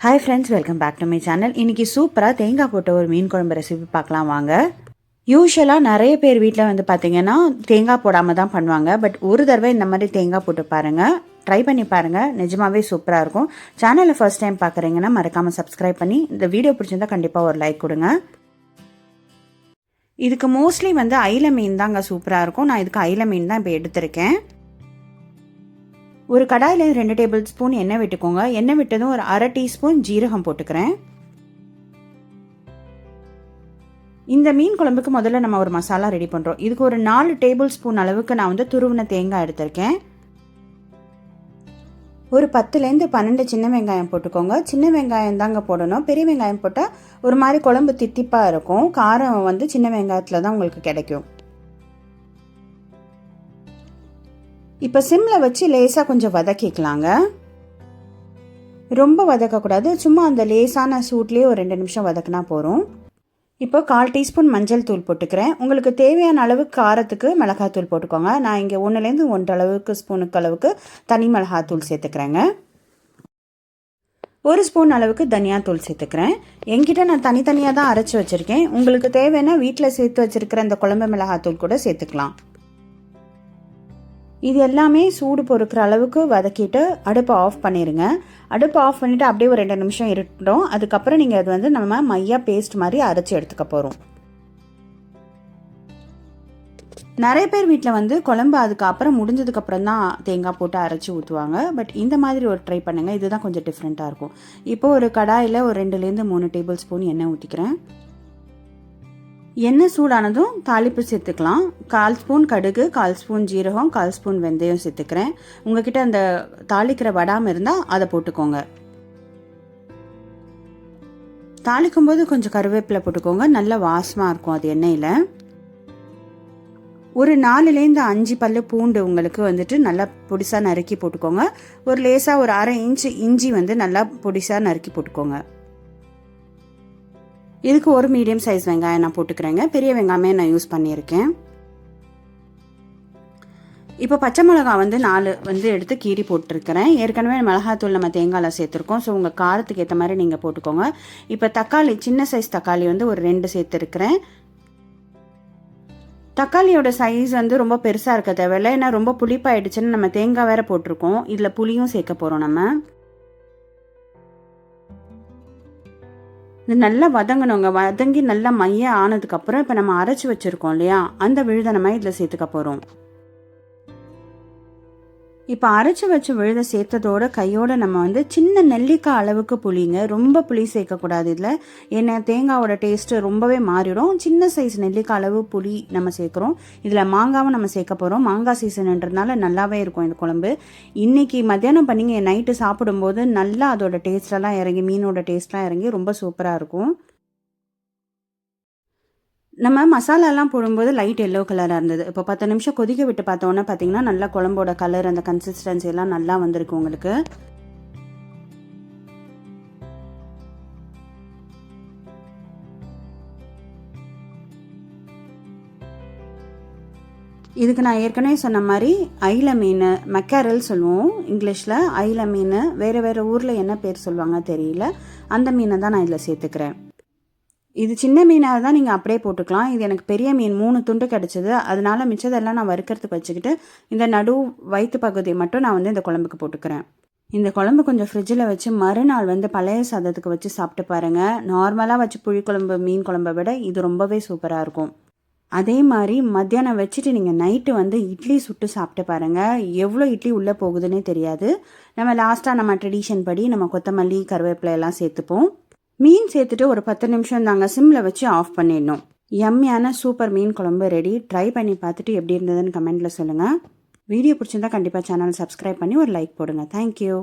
Hi friends, welcome back to my channel. இன்றைக்கி சூப்பராக தேங்காய் போட்ட ஒரு மீன் குழம்பு ரெசிபி பார்க்கலாம் வாங்க. யூஸ்வலாக நிறைய பேர் வீட்டில் வந்து பார்த்திங்கன்னா தேங்காய் போடாமல் தான் பண்ணுவாங்க. பட் ஒரு தடவை இந்த மாதிரி தேங்காய் போட்டு பாருங்கள், ட்ரை பண்ணி பாருங்கள், நிஜமாகவே சூப்பராக இருக்கும். சேனலை ஃபர்ஸ்ட் டைம் பார்க்குறீங்கன்னா மறக்காமல் சப்ஸ்கிரைப் பண்ணி இந்த வீடியோ பிடிச்சிருந்தால் கண்டிப்பாக ஒரு லைக் கொடுங்க. இதுக்கு மோஸ்ட்லி வந்து ஐல மீன் தாங்க சூப்பராக இருக்கும். நான் இதுக்கு ஐல மீன் தான் இப்போ எடுத்திருக்கேன். ஒரு கடாயில் 2 டேபிள் ஸ்பூன் எண்ணெய் விட்டுக்கோங்க. எண்ணெய் விட்டதும் ஒரு அரை டீஸ்பூன் ஜீரகம் போட்டுக்கிறேன். இந்த மீன் குழம்புக்கு முதல்ல நம்ம ஒரு மசாலா ரெடி பண்ணுறோம். இதுக்கு ஒரு 4 டேபிள் ஸ்பூன் அளவுக்கு நான் வந்து துருவின தேங்காய் எடுத்திருக்கேன். ஒரு 10லேருந்து 12 சின்ன வெங்காயம் போட்டுக்கோங்க. சின்ன வெங்காயம் தாங்க போடணும். பெரிய வெங்காயம் போட்டால் ஒரு மாதிரி குழம்பு தித்திப்பாக இருக்கும். காரம் வந்து சின்ன வெங்காயத்தில் தான் உங்களுக்கு கிடைக்கும். இப்போ சிம்மில் வச்சு லேசாக கொஞ்சம் வதக்கிக்கலாங்க. ரொம்ப வதக்கக்கூடாது, சும்மா அந்த லேசான சூட்லேயே ஒரு 2 நிமிஷம் வதக்கினா போகிறோம். இப்போ 1/4 டீஸ்பூன் மஞ்சள் தூள் போட்டுக்கிறேன். உங்களுக்கு தேவையான அளவுக்கு காரத்துக்கு மிளகாத்தூள் போட்டுக்கோங்க. நான் இங்கே 1லேருந்து 1 அளவுக்கு ஸ்பூனுக்கு அளவுக்கு தனி மிளகாத்தூள் சேர்த்துக்கிறேங்க. 1 ஸ்பூன் அளவுக்கு தனியாத்தூள் சேர்த்துக்கிறேன். என்கிட்ட நான் தனித்தனியாக தான் அரைச்சி வச்சுருக்கேன். உங்களுக்கு தேவைன்னா வீட்டில் சேர்த்து வச்சுருக்கிற அந்த குழம்பு மிளகாத்தூள் கூட சேர்த்துக்கலாம். இது எல்லாமே சூடு பொறுக்கிற அளவுக்கு வதக்கிட்டு அடுப்பை ஆஃப் பண்ணிடுங்க. அடுப்பை ஆஃப் பண்ணிவிட்டு அப்படியே ஒரு 2 நிமிஷம் இருக்கட்டும். அதுக்கப்புறம் நீங்கள் அது வந்து நம்ம மையா பேஸ்ட் மாதிரி அரைச்சி எடுத்துக்க போகிறோம். நிறைய பேர் வீட்டில் வந்து குழம்பு அதுக்கப்புறம் முடிஞ்சதுக்கப்புறம் தான் தேங்காய் போட்டு அரைச்சி ஊற்றுவாங்க. பட் இந்த மாதிரி ஒரு ட்ரை பண்ணுங்கள், இதுதான் கொஞ்சம் டிஃப்ரெண்ட்டாக இருக்கும். இப்போ ஒரு கடாயில் ஒரு 2லேருந்து 3 டேபிள் ஸ்பூன் எண்ணெய் ஊற்றிக்கிறேன். எண்ணெய் சூடானதும் தாளிப்பு சேர்த்துக்கலாம். 1/4 ஸ்பூன் கடுகு, 1/4 ஸ்பூன் ஜீரகம், 1/4 ஸ்பூன் வெந்தயம் சேர்த்துக்கிறேன். உங்ககிட்ட அந்த தாளிக்கிற வடாமல் இருந்தால் அதை போட்டுக்கோங்க. தாளிக்கும் போது கொஞ்சம் கருவேப்பிலை போட்டுக்கோங்க, நல்ல வாசமாக இருக்கும் அது எண்ணெயில். ஒரு 4லேருந்து 5 பல்லு பூண்டு உங்களுக்கு வந்துட்டு நல்லா பொடிசாக நறுக்கி போட்டுக்கோங்க. ஒரு லேசாக ஒரு 1/2 இன்ச்சு இஞ்சி வந்து நல்லா பொடிசாக நறுக்கி போட்டுக்கோங்க. இதுக்கு ஒரு மீடியம் சைஸ் வெங்காயம் நான் போட்டுக்கிறேங்க. பெரிய வெங்காயமே நான் யூஸ் பண்ணியிருக்கேன். இப்போ பச்சை மிளகா வந்து 4 வந்து எடுத்து கீரி போட்டிருக்கிறேன். ஏற்கனவே மிளகாத்தூள் நம்ம தேங்காயில் சேர்த்துருக்கோம். ஸோ உங்கள் காரத்துக்கு ஏற்ற மாதிரி நீங்கள் போட்டுக்கோங்க. இப்போ தக்காளி, சின்ன சைஸ் தக்காளி வந்து ஒரு 2 சேர்த்துருக்கிறேன். தக்காளியோட சைஸ் வந்து ரொம்ப பெருசாக இருக்க தேவையில்லை, ஏன்னா ரொம்ப புளிப்பாயிடுச்சுன்னு நம்ம தேங்காய் வேற போட்டிருக்கோம். இதில் புளியும் சேர்க்க போகிறோம் நம்ம. இது நல்லா வதங்கணுங்க. வதங்கி நல்லா மைய ஆனதுக்கப்புறம் இப்போ நம்ம அரைச்சி வச்சுருக்கோம் இல்லையா, அந்த விழுதை நம்ம இதில் சேர்த்துக்க போகிறோம். இப்போ அரைச்சி வச்சு விழுத சேர்த்ததோட கையோட நம்ம வந்து சின்ன நெல்லிக்காய் அளவுக்கு புளிங்க, ரொம்ப புளி சேர்க்கக்கூடாது இதில், ஏன்னா தேங்காவோட டேஸ்ட்டு ரொம்பவே மாறிடும். சின்ன சைஸ் நெல்லிக்காய் அளவு புளி நம்ம சேர்க்குறோம். இதில் மாங்காவும் நம்ம சேர்க்க போகிறோம். மாங்காய் சீசன்ன்றதுனால நல்லாவே இருக்கும் இந்த குழம்பு. இன்றைக்கி மத்தியானம் பண்ணிங்க, நைட்டு சாப்பிடும்போது நல்லா அதோட டேஸ்ட்டெல்லாம் இறங்கி, மீனோட டேஸ்ட்லாம் இறங்கி ரொம்ப சூப்பராக இருக்கும். நம்ம மசாலாலாம் போடும்போது லைட் எல்லோ கலராக இருந்தது. இப்போ 10 நிமிஷம் கொதிக்க விட்டு பார்த்தோன்னே பார்த்தீங்கன்னா நல்லா குழம்போட கலர், அந்த கன்சிஸ்டன்சி எல்லாம் நல்லா வந்திருக்கு உங்களுக்கு. இதுக்கு நான் ஏற்கனவே சொன்ன மாதிரி ஐல மீன், மெக்காரல் சொல்லுவோம் இங்கிலீஷில். ஐல மீன் வேறு வேறு ஊரில் என்ன பேர் சொல்லுவாங்க தெரியல. அந்த மீனை தான் நான் இதில் சேர்த்துக்கிறேன். இது சின்ன மீனாக தான் நீங்கள் அப்படியே போட்டுக்கலாம். இது எனக்கு பெரிய மீன் 3 துண்டு கிடச்சிது. அதனால மிச்சதெல்லாம் நான் வறுக்கிறதுக்கு வச்சுக்கிட்டு இந்த நடு வயிற்று பகுதியை மட்டும் நான் வந்து இந்த குழம்புக்கு போட்டுக்கிறேன். இந்த குழம்பு கொஞ்சம் ஃப்ரிட்ஜில் வச்சு மறுநாள் வந்து பழைய சாதத்துக்கு வச்சு சாப்பிட்டு பாருங்கள். நார்மலாக வச்சு புளிக்குழம்பு, மீன் குழம்பை விட இது ரொம்பவே சூப்பராக இருக்கும். அதே மாதிரி மத்தியானம் வச்சுட்டு நீங்கள் நைட்டு வந்து இட்லி சுட்டு சாப்பிட்டு பாருங்கள். எவ்வளோ இட்லி உள்ளே போகுதுன்னே தெரியாது. நம்ம லாஸ்ட்டாக நம்ம ட்ரெடிஷன் படி நம்ம கொத்தமல்லி, கருவேப்பிலை எல்லாம் சேர்த்துப்போம். மீன் சேர்த்துட்டு ஒரு 10 நிமிஷம் தாங்க சிம்மில் வச்சு ஆஃப் பண்ணிடணும். யம்மியான சூப்பர் மீன் குழம்பு ரெடி. ட்ரை பண்ணி பார்த்துட்டு எப்படி இருந்ததுன்னு கமெண்ட்டில் சொல்லுங்கள். வீடியோ பிடிச்சிருந்தா கண்டிப்பாக சேனல் சப்ஸ்கிரைப் பண்ணி ஒரு லைக் போடுங்க. தேங்க்யூ.